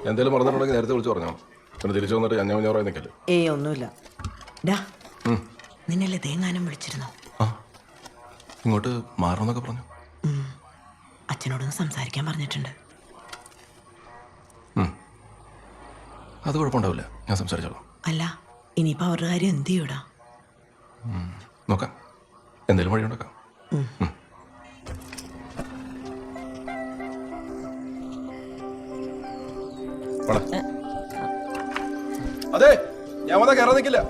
എന്തെങ്കിലും പറഞ്ഞിട്ടുണ്ടെങ്കിൽ നേരത്തെ വിളിച്ചു പറഞ്ഞോ. പിന്നെ തിരിച്ചു വന്നിട്ട് അഞ്ഞാറ് നിൽക്കല്ലേ. ഏയ് ഒന്നുമില്ല. ഡാ നിന്നല്ലേ തേങ്ങാനും വിളിച്ചിരുന്നോ? ആ ഇങ്ങോട്ട് മാറണമെന്നൊക്കെ പറഞ്ഞു. അച്ഛനോടൊന്ന് സംസാരിക്കാൻ പറഞ്ഞിട്ടുണ്ട്. അത് കുഴപ്പമുണ്ടാവില്ല, ഞാൻ സംസാരിച്ചോളാം. അല്ല ഇനിയിപ്പോൾ അവരുടെ കാര്യം എന്ത് ചെയ്യൂടാ? നോക്കാം, എന്തെങ്കിലും വഴി ഉണ്ടാക്കാം. അതെ ഞാൻ വന്നാ കയറാൻ നിൽക്കില്ല.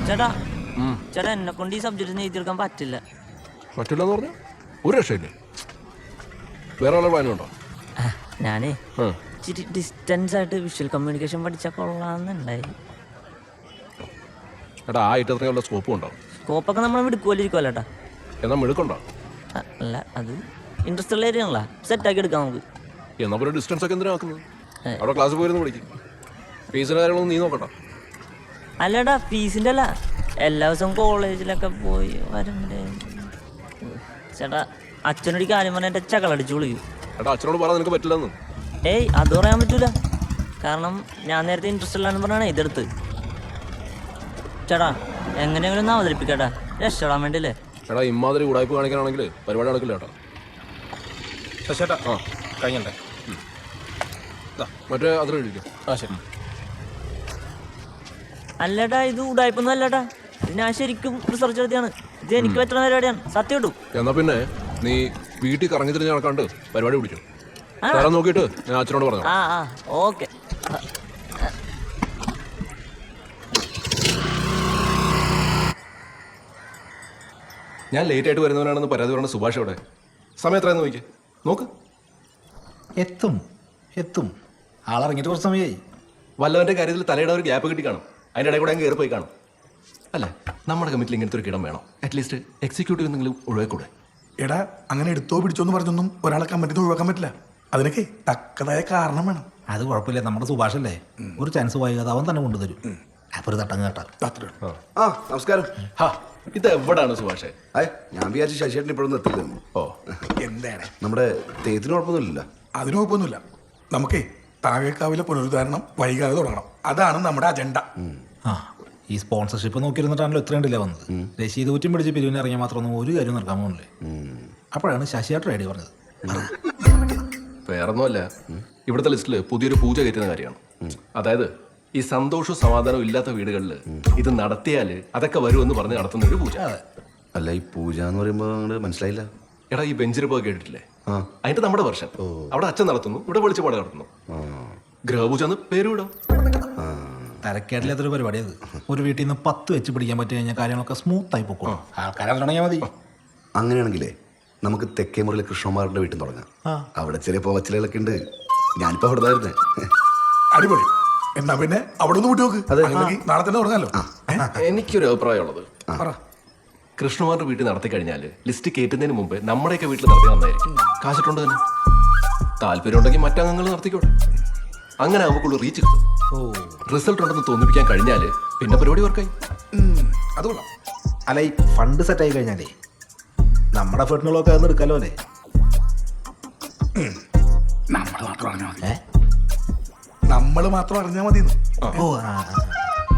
ചേട്ടാ ചേട്ടാ എന്നെ കൊണ്ട് ഈ സബ്ജക്റ്റ് എഴുതിയെടുക്കാൻ പറ്റില്ല. പറ്റില്ല എന്ന് പറഞ്ഞാൽ ഒരു രക്ഷയില്ലേ? വേറെ ആളെ പ്ലാനുണ്ടോ? ഞാനേ ഇച്ചിരി ഡിസ്റ്റൻസ് ആയിട്ട് വിഷ്വൽ കമ്മ്യൂണിക്കേഷൻ പഠിച്ചാൽ കൊള്ളാന്നുണ്ടായി. ഏട്ടാ ആ ഇട്ടത്രയുള്ള സ്കോപ്പും ഉണ്ടാവും. സ്കോപ്പൊക്കെ നമ്മൾ മിടുക്കുമല്ലോ ഇരിക്കുമല്ലോ ചേട്ടാ. എന്നാൽ മിടുക്കുണ്ടോ? അല്ല അത് ഇൻട്രസ്റ്റ് ഉള്ള ഏരിയ ആണല്ലോ, സെറ്റാക്കി എടുക്കാം നമുക്ക്. എന്നാ പോലെ ഡിസ്റ്റൻസ് ഒക്കെ എന്തിനാ ആക്കുന്നത്? അവിടെ ക്ലാസ് പോയിരുന്നു പഠിക്കും. ഫീസിൻ്റെ കാര്യങ്ങളൊന്നും നീ നോക്കട്ടോ. അല്ലടാ ഫീസിൻ്റെ അല്ല, എല്ലാ ദിവസവും കോളേജിലൊക്കെ പോയി വരണ്ടേ ചേട്ടാ. അച്ഛനൊരു കാര്യം പറഞ്ഞാൽ എൻ്റെ ചകളടിച്ചു വിളിക്കും. ഏട്ടാ അച്ഛനോട് പറയാൻ നിനക്ക് പറ്റില്ലെന്ന്. ഏയ് അത് പറയാൻ പറ്റൂല, കാരണം ഞാൻ നേരത്തെ ഇൻട്രസ്റ്റ് ഇല്ലാന്ന് പറഞ്ഞാണ് ഇതെടുത്ത്. ചേട്ടാ എങ്ങനെയെങ്കിലും ഒന്ന് അവതരിപ്പിക്കട്ടാ, രക്ഷപ്പെടാൻ വേണ്ടിയില്ലേ. എടാ ഇമ്മാതിരി ഉടായ്പ കാണിക്കാനാണെങ്കിൽ പരിപാടി നടക്കില്ല കേട്ടോ. ശശേട്ടാ ആ കഴിഞ്ഞണ്ടേ മറ്റേ അതിൽ കഴിക്കും. ആ ശരി. അല്ലടാ ഇത് ഉടായ്പൊന്നും അല്ലടാ, ഇത് ഞാൻ ശരിക്കും റിസർച്ച് നടത്തിയാണ്. ഇത് എനിക്ക് പറ്റുന്ന പരിപാടിയാണ്, സത്യം ഇട്ടു. എന്നാ പിന്നെ നീ വീട്ടിൽ കറങ്ങി തിരിഞ്ഞ് നടക്കാണ്ട് പരിപാടി പിടിച്ചു തരാൻ നോക്കിയിട്ട് ഞാൻ അച്ഛനോട് പറഞ്ഞു. ആ ആ ഓക്കെ. ഞാൻ ലേറ്റ് ആയിട്ട് വരുന്നവനാണെന്ന് പരാതി പറഞ്ഞ സുഭാഷ് അവിടെ സമയം എത്രയെന്ന് നോക്കി നോക്ക്. എത്തും ആളിറങ്ങിയിട്ട് കുറച്ച് സമയമായി. വല്ലവൻ്റെ കാര്യത്തിൽ തലയുടെ ഒരു ഗ്യാപ്പ് കിട്ടി കാണും, അതിൻ്റെ ഇടയിൽ കൂടെ അങ്ങ് കയറി പോയി കാണും. അല്ല നമ്മുടെ കമ്മിറ്റിയിൽ ഇങ്ങനത്തെ ഒരു കിടം വേണം, അറ്റ്ലീസ്റ്റ് എക്സിക്യൂട്ടീവ് എന്തെങ്കിലും ഒഴിവാക്കൂടെ? എടാ അങ്ങനെ എടുത്തോ പിടിച്ചോ എന്ന് പറഞ്ഞൊന്നും ഒരാളെ കമ്മിറ്റി ഒഴിവാക്കാൻ പറ്റില്ല. അതിനൊക്കെ തക്കതായ കാരണം വേണം. അത് കുഴപ്പമില്ല, നമ്മുടെ സുഭാഷല്ലേ, ഒരു ചാൻസ് വൈകാതെ അവൻ തന്നെ കൊണ്ടുതരും. അപ്പൊ ഒരു തട്ടം കേട്ടാ. ആ നമസ്കാരം. ഹാ ഇത് എവിടാണ് സുഭാഷേ? ഞാൻ വിചാരിച്ചു ശശിയേട്ടൻ ഇപ്പോഴൊന്നും എത്തില്ലെന്ന്. ഓ എന്താണ് നമ്മുടെ തെയ്യത്തിന് കുഴപ്പമൊന്നുമില്ല. അതിന് കുഴപ്പമൊന്നുമില്ല. നമുക്കേ താഴേക്കാവിലെ പുനരുദ്ധാരണം വൈകാതെ തുടങ്ങണം. അതാണ് നമ്മുടെ അജണ്ട. ആ ഈ സ്പോൺസർഷിപ്പ് നോക്കിയിരുന്നിട്ടാണല്ലോ ഇത്രയും ഡിലേ വന്നത്. രശീത് ഊറ്റും പിടിച്ച് പിരിവിന് ഇറങ്ങിയ മാത്രമൊന്നും ഒരു കാര്യം നടക്കാൻ പോകുന്നില്ലേ. അപ്പോഴാണ് ശശിയായിട്ട് റെഡി പറഞ്ഞത്. വേറൊന്നുമല്ല, ഇവിടുത്തെ ലിസ്റ്റിൽ പുതിയൊരു പൂജ കയറ്റുന്ന കാര്യമാണ്. അതായത് ഈ സന്തോഷവും സമാധാനവും ഇല്ലാത്ത വീടുകളിൽ ഇത് നടത്തിയാൽ അതൊക്കെ വരുമെന്ന് പറഞ്ഞ് നടത്തുന്ന ഒരു പൂജ. അല്ല ഈ പൂജ എന്ന് പറയുമ്പോൾ അങ്ങോട്ട് മനസ്സിലായില്ല. എടാ ഈ ബെഞ്ചിരിപ്പൊക്കെ കേട്ടിട്ടില്ലേ? അതിന്റെ നമ്മുടെ വർഷം അവിടെ അച്ഛൻ നടത്തുന്നു, ഇവിടെ വെളിച്ചപ്പാട് നടത്തുന്നു. ഗ്രഹപൂജ എന്ന് പേരുവിടാം. തരക്കേടില്ലാത്തൊരു പരിപാടി അത്. ഒരു വീട്ടിൽ നിന്ന് 10 വെച്ച് പിടിക്കാൻ പറ്റി കഴിഞ്ഞാൽ കാര്യങ്ങളൊക്കെ സ്മൂത്തായി പൊക്കോളും. ആൾക്കാരെ തുടങ്ങിയാൽ മതി. അങ്ങനെയാണെങ്കിലേ നമുക്ക് തെക്കേമുറിയിലെ കൃഷ്ണകുമാറിന്റെ വീട്ടിൽ തുടങ്ങാം. അവിടെ ചെറിയ പോവച്ചിലൊക്കെ ഉണ്ട്. ഞാനിപ്പോ അവിടെ ആയിരുന്നേ. അടിപൊളി. എന്നാ പിന്നെ അവിടെ ഒന്ന് കൂട്ടി നോക്ക്. നാളെ തന്നെ തുടങ്ങാലോ. എനിക്കൊരു അഭിപ്രായമുള്ളത്, കൃഷ്ണകുമാറിന്റെ വീട്ടിൽ നടത്തി കഴിഞ്ഞാൽ ലിസ്റ്റ് കയറ്റുന്നതിന് മുമ്പ് നമ്മുടെയൊക്കെ വീട്ടിൽ നടത്തി നന്നായിരിക്കും. കാശിട്ടുണ്ട് തന്നെ. താല്പര്യം ഉണ്ടെങ്കിൽ മറ്റംഗങ്ങൾ നടത്തിക്കോട്ടെ. അങ്ങനെ നമുക്കുള്ള റീച്ച് കിട്ടും. റിസൾട്ട് ഉണ്ടെന്ന് തോന്നിപ്പിക്കാൻ കഴിഞ്ഞാൽ പിന്നെ പരിപാടി വർക്കായി. അതുകൊള്ളാം. അല്ല ഈ ഫണ്ട് സെറ്റായി കഴിഞ്ഞാലേ നമ്മുടെ ഫണ്ടിനൊക്കെ അതൊന്നും എടുക്കാലോ അല്ലേ. നമ്മൾ മാത്രം അറിഞ്ഞാൽ മതി. നമ്മൾ മാത്രം അറിഞ്ഞാൽ മതി.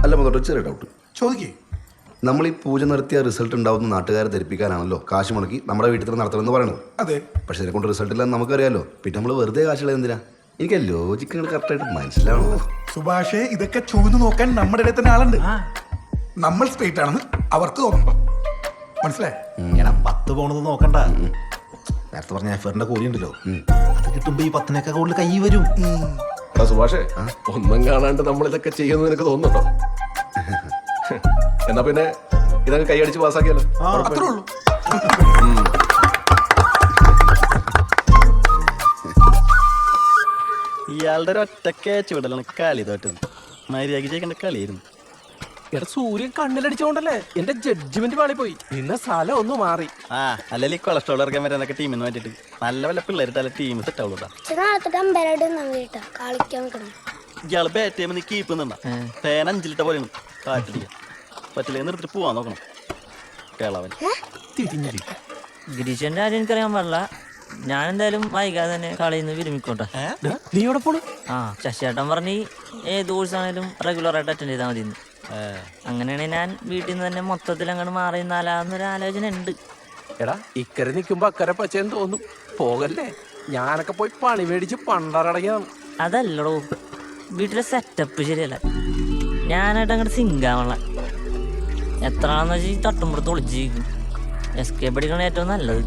അല്ല മുതൽ ചെറിയ ഡൗട്ട് ചോദിക്കേ. നമ്മൾ ഈ പൂജ നടത്തിയ റിസൾട്ട് ഉണ്ടാവുന്ന നാട്ടുകാരെ ധരിപ്പിക്കാനാണല്ലോ കാശ് മുടക്കി നമ്മുടെ വീട്ടിൽ തന്നെ നടത്തണമെന്ന് പറയണത്. അതെ, പക്ഷെ ഇതിനെ കൊണ്ട് റിസൾട്ട് ഇല്ലെന്ന് നമുക്കറിയാലോ. പിന്നെ നമ്മൾ വെറുതെ കാശുള്ളത് എന്തിനാ? എനിക്ക് ലോജിക്ക് കറക്റ്റായിട്ട് മനസ്സിലാവണം. സുഭാഷേ ഇതൊക്കെ ചൂന്ന് നോക്കാൻ നമ്മുടെ ഇടയിൽ തന്നെ ആളുണ്ട്. നമ്മൾ സ്ട്രേറ്റ് ആണെന്ന് അവർക്ക് തോന്നണം. മനസ്സിലായി? എടാ 10 പോണത് നോക്കണ്ട. നേരത്തെ പറഞ്ഞ എഫറിന്റെ കൂലി ഉണ്ടല്ലോ, അത് കിട്ടുമ്പോ ഈ 10-നേക്കാൾ കൂടുതൽ കൈ വരും. സുഭാഷേ ഒന്നും കാണാണ്ട് നമ്മൾ ഇതൊക്കെ ചെയ്യുമെന്ന് എനിക്ക് തോന്നുന്നുണ്ടോ? എന്നാ പിന്നെ ഇതൊക്കെ കൈയടിച്ച് പാസ്സാക്കിയല്ലോ. അത്രേ ഉള്ളൂ. ഇയാളുടെ ഒരു ഒറ്റക്കെ ചുവടലാണ് കളി തോറ്റത്. മര്യാദ ചെയ്യേണ്ട കളിയായിരുന്നു. എടാ സൂര്യൻ കണ്ണിലടിച്ചോണ്ടല്ലേ എന്റെ ജഡ്ജ്മെന്റ് പാളിപ്പോയി. പിന്നെ സ്ഥലം ഒന്ന് മാറി. അല്ലെങ്കിൽ കൊളസ്ട്രോൾ ഇറക്കാൻ വരുന്നൊക്കെ ടീമിന് വേണ്ടിട്ട് നല്ല വല്ല പിള്ളേരിട്ടല്ല ടീം സെറ്റ് ആവുള്ളൂ. ഇയാള് ബാറ്റ് ചെയ്യുമ്പോ നീ കീപ്പ് നിന്നാ ഫാൻ 5 ലിറ്റർ പോലെയാണ് കാറ്റടിക്കുക. പറ്റില്ലെങ്കിൽ നിർത്തിട്ട് പോവാൻ നോക്കണം കേളവൻ. ഗിരീശന്റെ കാര്യം എനിക്കറിയാൻ പാടില്ല. ഞാൻ എന്തായാലും വൈകാതെ തന്നെ കളിയിൽ നിന്ന് വിരമിക്കോട്ടെ. നീ എവിടെ പോണു? ആ ശശിയേട്ടൻ പറഞ്ഞ് ഏത് കോഴ്സാണേലും റെഗുലറായിട്ട് അറ്റൻഡ് ചെയ്താൽ മതി. അങ്ങനെയാണെങ്കിൽ ഞാൻ വീട്ടിൽ നിന്ന് തന്നെ മൊത്തത്തിൽ അങ്ങോട്ട് മാറിയെന്നാലാന്നൊരു ആലോചന ഉണ്ട്. എടാ ഇക്കരെ നിൽക്കുമ്പോ അക്കരെ പച്ചയെന്ന് തോന്നും. പോകല്ലേ, ഞാനൊക്കെ പോയി പണി മേടിച്ച് പണ്ടറടങ്ങിയതാണ്. അതല്ലടോ, വീട്ടിലെ സെറ്റപ്പ് ശരിയല്ല. ഞാനായിട്ട് അങ്ങോട്ട് സിങ്കാവണ എത്ര ആണെന്ന് വെച്ചാൽ തട്ടുമ്പുറത്ത് ഒളിച്ചിരിക്കും. എസ്കേപ്പ് അടിക്കണ ഏറ്റവും നല്ലത്.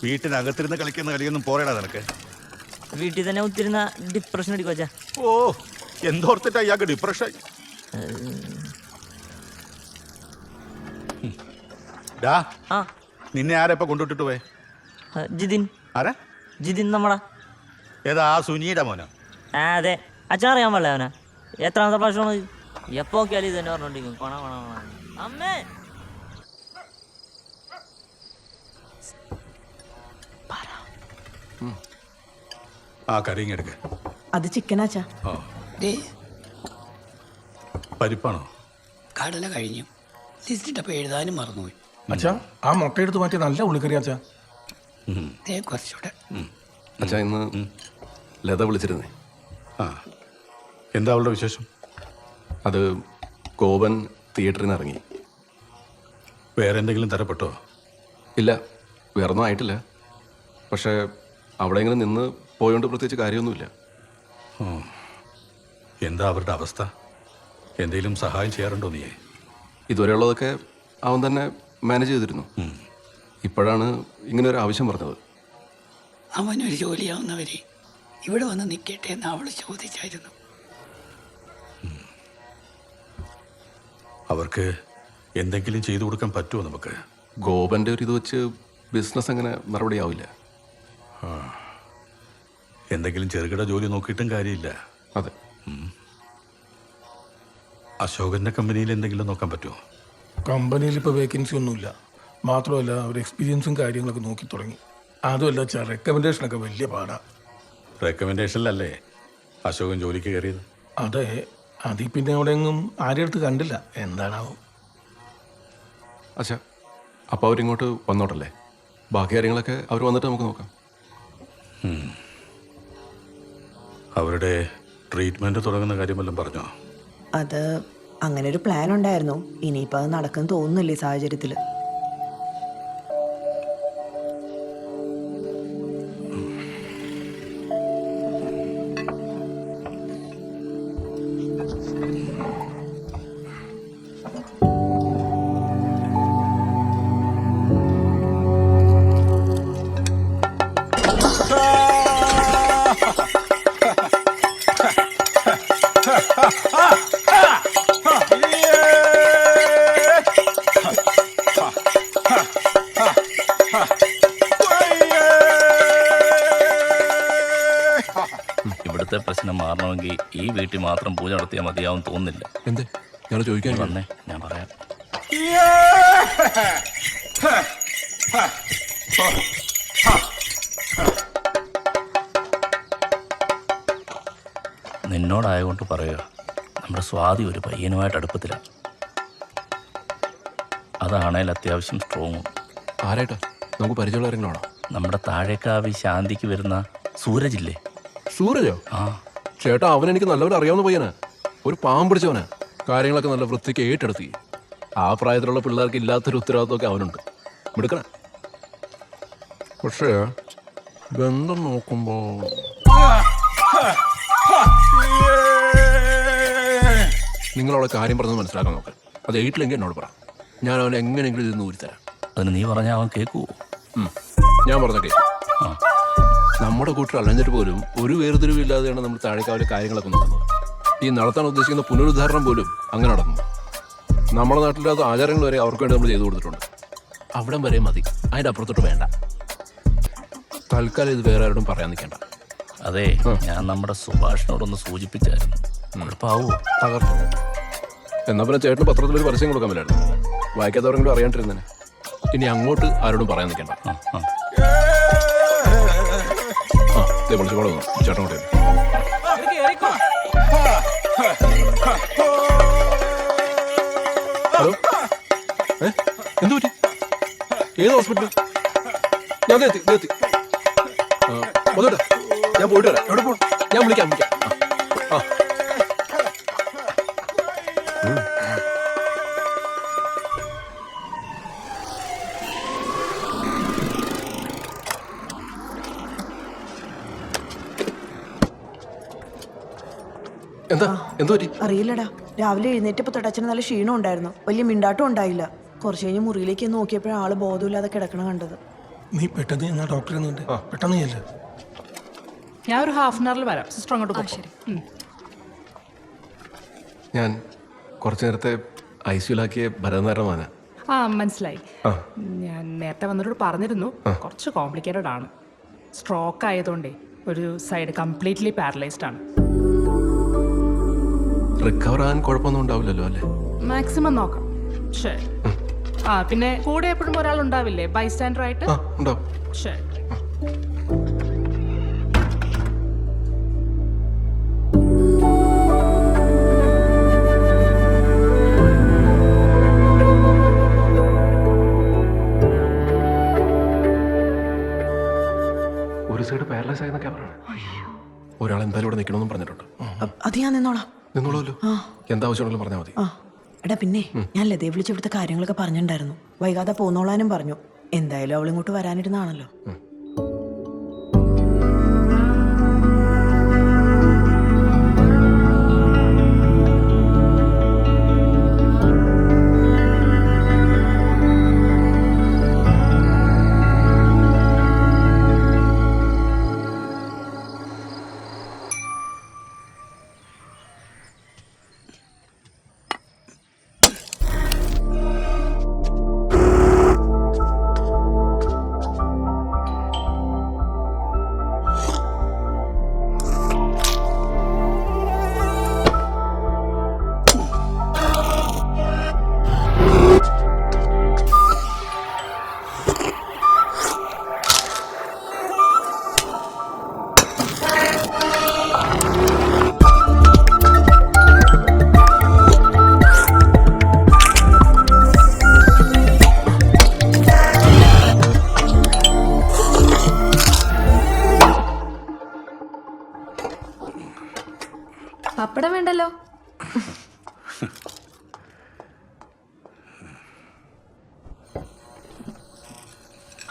വീട്ടിനകത്തിരുന്ന് കളിക്കുന്ന കളിയൊന്നും പോരടാ നിനക്ക്. വീട്ടിൽ തന്നെ ഒത്തിരുന്ന ഡിപ്രഷൻ അടിക്കും വെച്ചാ. ഓ, എന്തോർത്തിട്ടാ ഇയാൾക്ക് ഡിപ്രഷൻ? ഡാ, ആ നിന്നെ ആരാ ഇപ്പൊ കൊണ്ടുവിട്ടിട്ട് പോയെ? ജിതിൻ. ആരാ? ജിതിൻ നമ്മളാ. ഏതാ ആ സുനിയുടെ മോനോ? അതെ, അച്ഛൻ അറിയാൻ പാടില്ല അവനാ. എത്രാമത്തെ പ്രാവശ്യമാണ് എപ്പോ നോക്കിയാലും ഇത് തന്നെ പറഞ്ഞോണ്ടിരിക്കും. കൊണ കൊണ കൊണ. അമ്മേ ആ കറിയും എടുക്ക. അത് ചിക്കനാച്ചാ. ഓ, പരിപ്പാണോ? കടല കഴിഞ്ഞു. ലിസ്റ്റിട്ടപ്പോൾ എഴുതാനും മറന്നുപോയി. അച്ഛാ, ആ മുട്ട എടുത്ത് മാറ്റി നല്ല ഉള്ളിക്കറി അച്ഛാ. കുറച്ചുകൂടെ. അച്ഛാ, ഇന്ന് ലത വിളിച്ചിരുന്നേ. ആ, എന്താ അവളുടെ വിശേഷം? അത് ഗോപൻ തിയേറ്ററിൽ നിന്ന് ഇറങ്ങി. വേറെ എന്തെങ്കിലും തരപ്പെട്ടോ? ഇല്ല, വേറൊന്നും ആയിട്ടില്ല. പക്ഷേ അവിടെ ഇങ്ങനെ നിന്ന് പോയോണ്ട് പ്രത്യേകിച്ച് കാര്യമൊന്നുമില്ല. എന്താ അവരുടെ അവസ്ഥ? എന്തെങ്കിലും സഹായം ചെയ്യാറുണ്ടോ നീ? ഇതുവരെയുള്ളതൊക്കെ അവൻ തന്നെ മാനേജ് ചെയ്തിരുന്നു. ഇപ്പോഴാണ് ഇങ്ങനെ ഒരു ആവശ്യം പറഞ്ഞത്. അവനൊരു ജോലിയാവുന്നവരെ ഇവിടെ വന്ന് നിൽക്കട്ടെ എന്ന് അവൾ ചോദിച്ചായിരുന്നു. അവർക്ക് എന്തെങ്കിലും ചെയ്തു കൊടുക്കാൻ പറ്റുമോ നമുക്ക്? ഗോപൻ്റെ ഒരു ഇത് വെച്ച് ബിസിനസ് അങ്ങനെ മറുപടിയാവില്ല. എന്തെങ്കിലും ചെറുകിട ജോലി നോക്കിയിട്ടും കാര്യമില്ല. അതെ. അശോകന്റെ കമ്പനിയിൽ എന്തെങ്കിലും നോക്കാൻ പറ്റുമോ? കമ്പനിയിൽ ഇപ്പോൾ വേക്കൻസി ഒന്നുമില്ല. മാത്രമല്ല അവർ എക്സ്പീരിയൻസും കാര്യങ്ങളൊക്കെ നോക്കി തുടങ്ങി. അതുമല്ല വെച്ചാൽ റെക്കമെൻഡേഷനൊക്കെ വലിയ പാടാ. റെക്കമെൻഡേഷനിലല്ലേ അശോകൻ ജോലിക്ക് കയറിയത്? അതെ, അതിൽ പിന്നെ എവിടെയെങ്കിലും ആരുടെ അടുത്ത് കണ്ടില്ല. എന്താണാവും. അച്ഛാ, അപ്പോൾ അവരിങ്ങോട്ട് വന്നോട്ടല്ലേ? ബാക്കി കാര്യങ്ങളൊക്കെ അവർ വന്നിട്ട് നമുക്ക് നോക്കാം. അവരുടെ ട്രീറ്റ്മെൻറ്റ് തുടങ്ങുന്ന കാര്യമെല്ലാം പറഞ്ഞോ? അത് അങ്ങനെ ഒരു പ്ലാൻ ഉണ്ടായിരുന്നു. ഇനിയിപ്പോൾ അത് നടക്കും തോന്നുന്നില്ല ഈ സാഹചര്യത്തിൽ. ഇവിടുത്തെ പ്രശ്നം മാറണമെങ്കിൽ ഈ വീട്ടിൽ മാത്രം പൂജ നടത്തിയാൽ മതിയാവും തോന്നുന്നില്ല. എന്തേ? ഞാൻ ചോദിക്കാൻ വന്നേ, ഞാൻ പറയാം. നിന്നോടായതുകൊണ്ട് പറയുക, നമ്മുടെ സ്വാതി ഒരു പയ്യനുമായിട്ട് അടുപ്പത്തിലാണ്. അതാണേൽ അത്യാവശ്യം സ്ട്രോങ്ങും. ആരായിട്ടാ? നമുക്ക് പരിചയമുള്ള ആരെങ്കിലാണോ? നമ്മുടെ താഴേക്കാവി ശാന്തിക്ക് വരുന്ന സൂരജില്ലേ? സൂരജോ? ആ ചേട്ടാ, അവനെനിക്ക് നല്ലപോലെ അറിയാവുന്ന പയ്യനാ. ഒരു പാമ്പ് പിടിച്ചവനാ. കാര്യങ്ങളൊക്കെ നല്ല വൃത്തിക്ക് ഏറ്റെടുത്തി. ആ പ്രായത്തിലുള്ള പിള്ളേർക്ക് ഇല്ലാത്തൊരു ഉത്തരവാദിത്വമൊക്കെ അവനുണ്ട്. മിടുക്കണ. പക്ഷേ ബന്ധം നോക്കുമ്പോ നിങ്ങളവിടെ കാര്യം പറഞ്ഞത് മനസ്സിലാക്കാൻ നോക്ക്. അത് ഏറ്റില്ലെങ്കിൽ എന്നോട് പറ. ഞാൻ അവനെ എങ്ങനെയെങ്കിലും ഇതിൽ നിന്ന് ഊരിത്തരാം. അതിന് നീ പറഞ്ഞാൽ അവൻ കേൾക്കുവോ? ഞാൻ പറഞ്ഞ കേൾക്കും. നമ്മുടെ കൂട്ടർ അലഞ്ഞിട്ട് പോലും ഒരു വേർതിരിവില്ലാതെയാണ് നമ്മൾ താഴേക്കാവിലെ കാര്യങ്ങളൊക്കെ നോക്കുന്നത്. ഈ നടത്താൻ ഉദ്ദേശിക്കുന്ന പുനരുദ്ധാരണം പോലും അങ്ങനെ നടന്നു. നമ്മുടെ നാട്ടിലത് ആചാരങ്ങൾ വരെ അവർക്ക് വേണ്ടി നമ്മൾ ചെയ്തു കൊടുത്തിട്ടുണ്ട്. അവിടം വരെ മതി, അതിൻ്റെ അപ്പുറത്തോട്ട് വേണ്ട. തൽക്കാലം ഇത് വേറെ ആരോടും പറയാൻ നിൽക്കേണ്ട. അതെ ഞാൻ നമ്മുടെ സുഭാഷിനോടൊന്ന് സൂചിപ്പിച്ചായിരുന്നു. കുഴപ്പമാവോ? തകർത്തു. എന്നാ പിന്നെ ചേട്ടന് പത്രത്തിൽ ഒരു പരസ്യം കൊടുക്കാൻ പറ്റില്ലായിരുന്നു. വായിക്കാത്തവരെങ്കിലും അറിയാണ്ടിരുന്നേ. ഇനി അങ്ങോട്ട് ആരോടും പറയാൻ നിൽക്കണ്ട. വിളിച്ചുകൂടെ ചേട്ടൻ കൂടെ. ഹലോ, എന്തു പറ്റി? ഏത് ഹോസ്പിറ്റൽ? ഞാൻ എത്തി. വന്നോട്ടെ, ഞാൻ പോയിട്ട് വരാം. എവിടെ പോകും? ഞാൻ വിളിക്കാം. ആ. എന്താ പറ്റി? അറിയില്ലടാ, രാവിലെ എഴുന്നേറ്റപ്പോ തൊട്ടച്ഛന് നല്ല ക്ഷീണം ഉണ്ടായിരുന്നു. വലിയ മിണ്ടാട്ടം ഉണ്ടായില്ല. കുറച്ച് കഴിഞ്ഞ് മുറിയിലേക്ക് നോക്കിയപ്പോഴാണ് ആള് ബോധമില്ലാതെ കിടക്കണ കണ്ടത്. നീ പെട്ടെന്ന് എന്നാ ഡോക്ടറെ നോണ്ട്. പെട്ടെന്ന് ചെല്ല്. ഞാൻ ഒരു ഹാഫ് വരാം. സിസ്റ്റർ അങ്ങോട്ട് പോകും. ശരി. ഞാൻ കുറച്ചു നേരത്തെ ഐസിയുലാക്കിയ ഭരതനാരായണ. ആ, മനസ്സിലായി. ഞാൻ നേരത്തെ വന്നവരോട് പറഞ്ഞിരുന്നു, കുറച്ച് കോംപ്ലിക്കേറ്റഡ് ആണ്. സ്ട്രോക്ക് ആയതുകൊണ്ടേ ഒരു സൈഡ് കംപ്ലീറ്റ്ലി പാരലൈസ്ഡ് ആണ്. റിക്കവർ ആകാൻ കുഴപ്പമൊന്നും ഉണ്ടാവില്ലല്ലോ അല്ലേ? മാക്സിമം നോക്കാം. ശരി. പിന്നെ കൂടെ എപ്പോഴും ഒരാൾ ഉണ്ടാവില്ലേ, ബൈസ്റ്റാൻഡർ ആയിട്ട്? ഉണ്ടാവും. ശരി. ഒരു സൈഡ് പാരലൈസ് ആയെന്നൊക്കെ പറയണേ. ഒരാൾ എന്തായാലും ഇവിടെ നിൽക്കണമെന്നും പറഞ്ഞിട്ടുണ്ട്. അത് ഞാൻ നിന്നോളാം. നിങ്ങളല്ലോ എന്താവശ്യമുണ്ടെങ്കിലും പറഞ്ഞാൽ മതി. എടാ, പിന്നെ ഞാൻ ലതയെ വിളിച്ച് ഇവിടുത്തെ കാര്യങ്ങളൊക്കെ പറഞ്ഞിട്ടുണ്ടായിരുന്നു. വൈകാതെ പോന്നോളാനും പറഞ്ഞു. എന്തായാലും അവൾ ഇങ്ങോട്ട് വരാനിരുന്നാണല്ലോ. പപ്പടം വേണ്ടല്ലോ.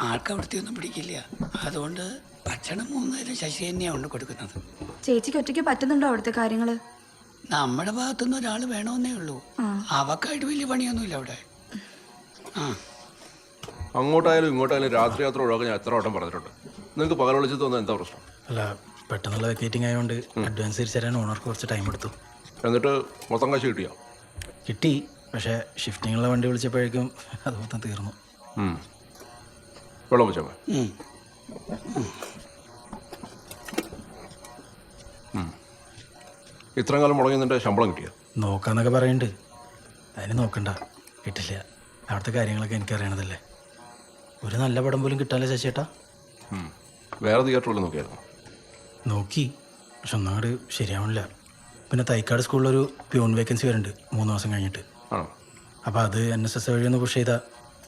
ആൾക്ക് അവിടുത്തെ ഒന്നും പിടിക്കില്ല. അതുകൊണ്ട് ഭക്ഷണം 3 നേരം ശശി തന്നെയാണ് കൊണ്ട് കൊടുക്കുന്നത്. ചേച്ചിക്ക് ഒറ്റയ്ക്ക് പറ്റുന്നുണ്ടോ അവിടുത്തെ കാര്യങ്ങള്? നമ്മുടെ ഭാഗത്തുനിന്ന് ഒരാൾ വേണമെന്നേ ഉള്ളൂ. അവക്കായിട്ട് വലിയ പണിയൊന്നുമില്ല അവിടെ. അങ്ങോട്ടായാലും ഇങ്ങോട്ടായാലും രാത്രി യാത്ര ഒഴിവാക്കാൻ ഞാൻ എത്ര വട്ടം പറഞ്ഞിട്ടുണ്ട്. നിങ്ങൾക്ക് പകൽ വിളിച്ചത് തോന്നുന്നത് എന്താ പ്രശ്നം? അല്ല, പെട്ടെന്നുള്ള വെക്കേറ്റിംഗ് ആയതുകൊണ്ട് അഡ്വാൻസ് തിരിച്ചു തരാൻ ഓണർക്ക് കുറച്ച് ടൈം എടുത്തു. എന്നിട്ട് മൊത്തം കാശ് കിട്ടിയോ? കിട്ടി, പക്ഷേ ഷിഫ്റ്റിങ്ങുള്ള വണ്ടി വിളിച്ചപ്പോഴേക്കും അത് മൊത്തം തീർന്നു. വെള്ളം വെച്ചാൽ ഇത്രയും കാലം മുടങ്ങി നിന്റെ ശമ്പളം കിട്ടിയോ? നോക്കാന്നൊക്കെ പറയുന്നുണ്ട്. അതിന് നോക്കണ്ട, കിട്ടില്ല. അവിടുത്തെ കാര്യങ്ങളൊക്കെ എനിക്കറിയണതല്ലേ. ഒരു നല്ല പടം പോലും കിട്ടാല്ലേ ശശിയേട്ടാ? വേറെ തിയേറ്ററിൽ നോക്കിയായിരുന്നു? നോക്കി, പക്ഷെ ഒന്നാട് ശരിയാവണില്ല. പിന്നെ തൈക്കാട് സ്കൂളിലൊരു പ്യൂൺ വേക്കൻസി വരുന്നുണ്ട് 3 മാസം കഴിഞ്ഞിട്ട്. അപ്പോൾ അത് NSS വഴി ഒന്ന് പുഷ് ചെയ്താൽ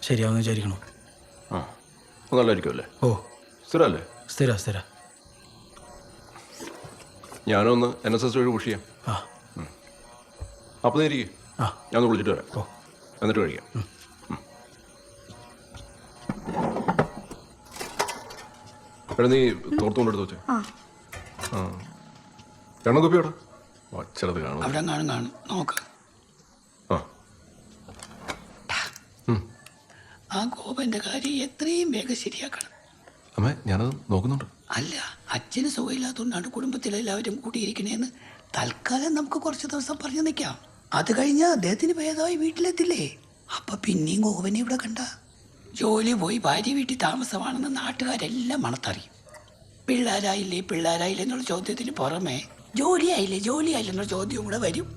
ശരിയാവുമെന്ന് വിചാരിക്കണു. നല്ലതായിരിക്കും അല്ലേ? ഓ, സ്ഥിരമല്ലേ? സ്ഥിര. ഞാനൊന്ന് NSS വഴി പുഷ് ചെയ്യാം. അപ്പം ഇരിക്കും. ഞാൻ ഒന്ന് വിളിച്ചിട്ട് വരാം. എന്നിട്ട് കഴിക്കാം. എടാ, നീ തോർത്തുകൊണ്ടെടുത്ത് വെച്ചേ. എണ്ണ കുപ്പിയോടാ വച്ചത് കാണും. അവിടെ കാണും നോക്ക്. ആ ഗോപന്റെ കാര്യം എത്രയും വേഗം ശരിയാക്കണം. അമ്മേ, ഞാനത് നോക്കുന്നുണ്ട്. അല്ല, അച്ഛന് സുഖമില്ലാത്തതുകൊണ്ടാണ് കുടുംബത്തിലെല്ലാവരും കൂടിയിരിക്കണേന്ന് തൽക്കാലം നമുക്ക് കുറച്ച് ദിവസം പറഞ്ഞു നിൽക്കാം. അത് കഴിഞ്ഞാൽ അദ്ദേഹത്തിന് ഭേദമായി വീട്ടിലെത്തില്ലേ? അപ്പൊ പിന്നെയും ഗോപനെ ഇവിടെ കണ്ട ജോലി പോയി ഭാര്യ വീട്ടിൽ താമസമാണെന്ന് നാട്ടുകാരെല്ലാം മണത്തറിയും. പിള്ളേരായില്ലേ എന്നുള്ള ചോദ്യത്തിന് പുറമെ ജോലിയായില്ലേ എന്നുള്ള ചോദ്യവും കൂടെ വരും.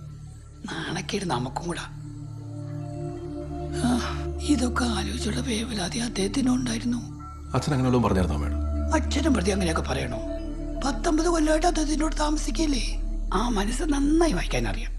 നാണക്കേട് നമുക്കും കൂടാ. ഇതൊക്കെ ആലോചിച്ചുള്ള വേവലാതി അദ്ദേഹത്തിനും ഉണ്ടായിരുന്നു. അച്ഛൻ അങ്ങനെ വല്ലതും പറഞ്ഞായിരുന്നോ മേഡം? അച്ഛനും പ്രതി അങ്ങനെയൊക്കെ പറയണോ? 19 കൊല്ലമായിട്ട് അദ്ദേഹത്തിനോട് താമസിക്കല്ലേ. ആ മനസ്സ് നന്നായി വായിക്കാൻ അറിയാം.